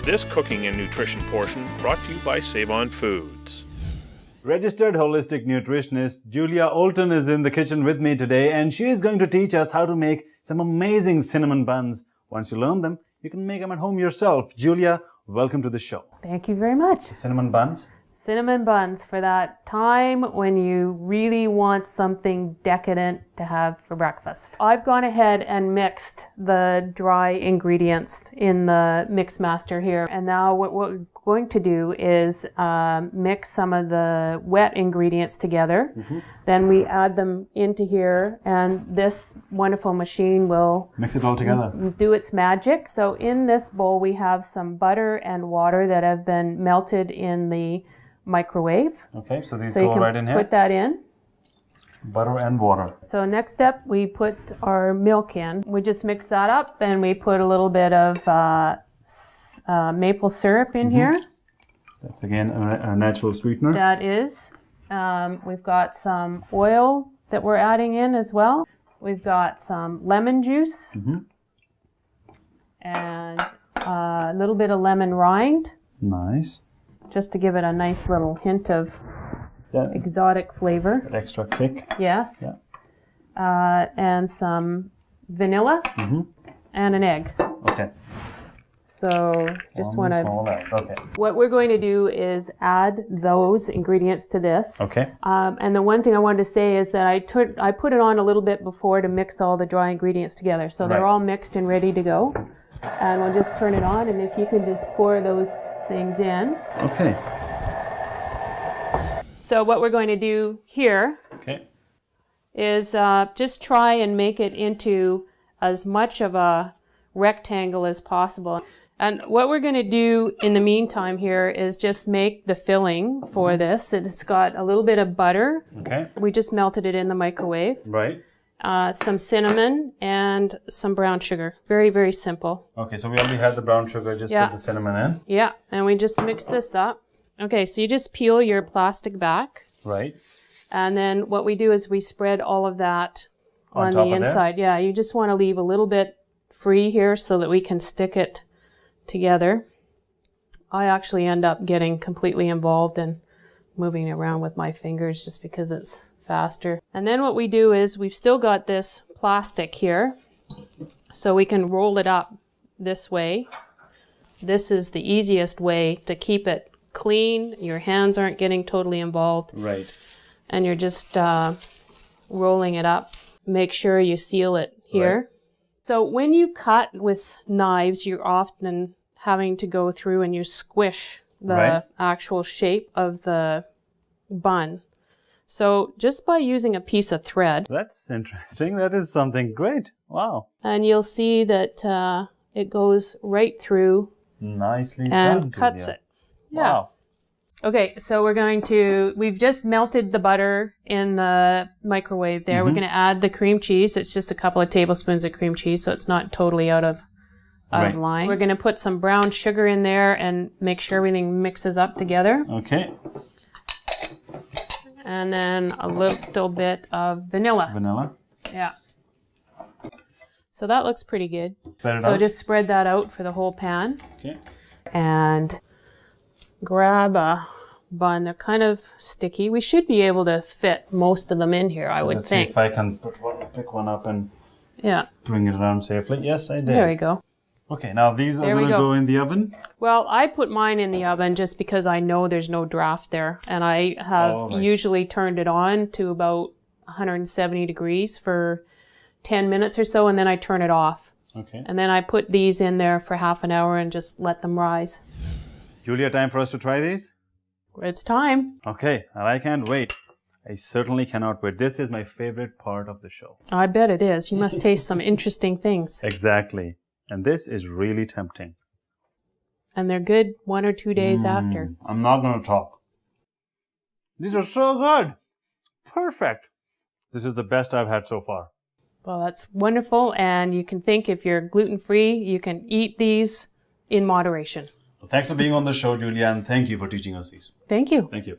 This cooking and nutrition portion brought to you by Save On Foods. Registered holistic nutritionist Julia Olton is in the kitchen with me today, and she is going to teach us how to make some amazing cinnamon buns. Once you learn them, you can make them at home yourself. Julia, welcome to the show. Thank you very much. Cinnamon buns? Cinnamon buns for that time when you really want something decadent to have for breakfast. I've gone ahead and mixed the dry ingredients in the mix master here. And now what we're going to do is mix some of the wet ingredients together. Then we add them into here, and this wonderful machine will mix it all together. Do its magic. So in this bowl we have some butter and water that have been melted in the microwave. Okay, so these go right in here. Put that in. Butter and water. So next step, we put our milk in. We just mix that up, and we put a little bit of maple syrup in here. That's again a natural sweetener. That is. We've got some oil that we're adding in as well. We've got some lemon juice and a little bit of lemon rind. Nice. Just to give it a nice little hint of exotic flavor. That extra kick. Yes. Yeah. And some vanilla and an egg. Okay. So just want to... Okay. What we're going to do is add those ingredients to this. Okay. And the one thing I wanted to say is that I put it on a little bit before to mix all the dry ingredients together. So they're all mixed and ready to go. And we'll just turn it on, and if you can just pour those things in. Okay. So what we're going to do here is just try and make it into as much of a rectangle as possible. And what we're going to do in the meantime here is just make the filling for this. It's got a little bit of butter. Okay. We just melted it in the microwave. Right. Some cinnamon and some brown sugar. Very, very simple. Okay, so we already had the brown sugar, just put the cinnamon in. Yeah, and we just mix this up. Okay, so you just peel your plastic back. Right. And then what we do is we spread all of that on the inside. Yeah, you just want to leave a little bit free here so that we can stick it together. I actually end up getting completely involved in moving it around with my fingers just because it's faster. And then what we do is we've still got this plastic here, so we can roll it up this way. This is the easiest way to keep it clean. Your hands aren't getting totally involved. Right. And you're just rolling it up. Make sure you seal it here. Right. So when you cut with knives, you're often having to go through and you squish the actual shape of the bun. So just by using a piece of thread. That's interesting. That is something great. Wow. And you'll see that it goes right through. Nicely and done, cuts Julia. it. Yeah. Wow. Okay, so we've just melted the butter in the microwave there. We're going to add the cream cheese. It's just a couple of tablespoons of cream cheese, so it's not totally out of line. We're going to put some brown sugar in there and make sure everything mixes up together. Okay. And then a little bit of vanilla. Vanilla. Yeah. So that looks pretty good. So just spread that out for the whole pan. Okay. And grab a bun. They're kind of sticky. We should be able to fit most of them in here, I would think. Let's see if I can pick one up and bring it around safely. Yes, I did. There we go. Okay, now these are going to go in the oven? Well, I put mine in the oven just because I know there's no draft there. And I have usually turned it on to about 170 degrees for 10 minutes or so, and then I turn it off. Okay. And then I put these in there for half an hour and just let them rise. Julia, time for us to try these? It's time. Okay, and I can't wait. I certainly cannot wait. This is my favorite part of the show. I bet it is. You must taste some interesting things. Exactly. And this is really tempting. And they're good 1 or 2 days after. I'm not going to talk. These are so good. Perfect. This is the best I've had so far. Well, that's wonderful. And you can think if you're gluten-free, you can eat these in moderation. Well, thanks for being on the show, Julia, and thank you for teaching us these. Thank you. Thank you.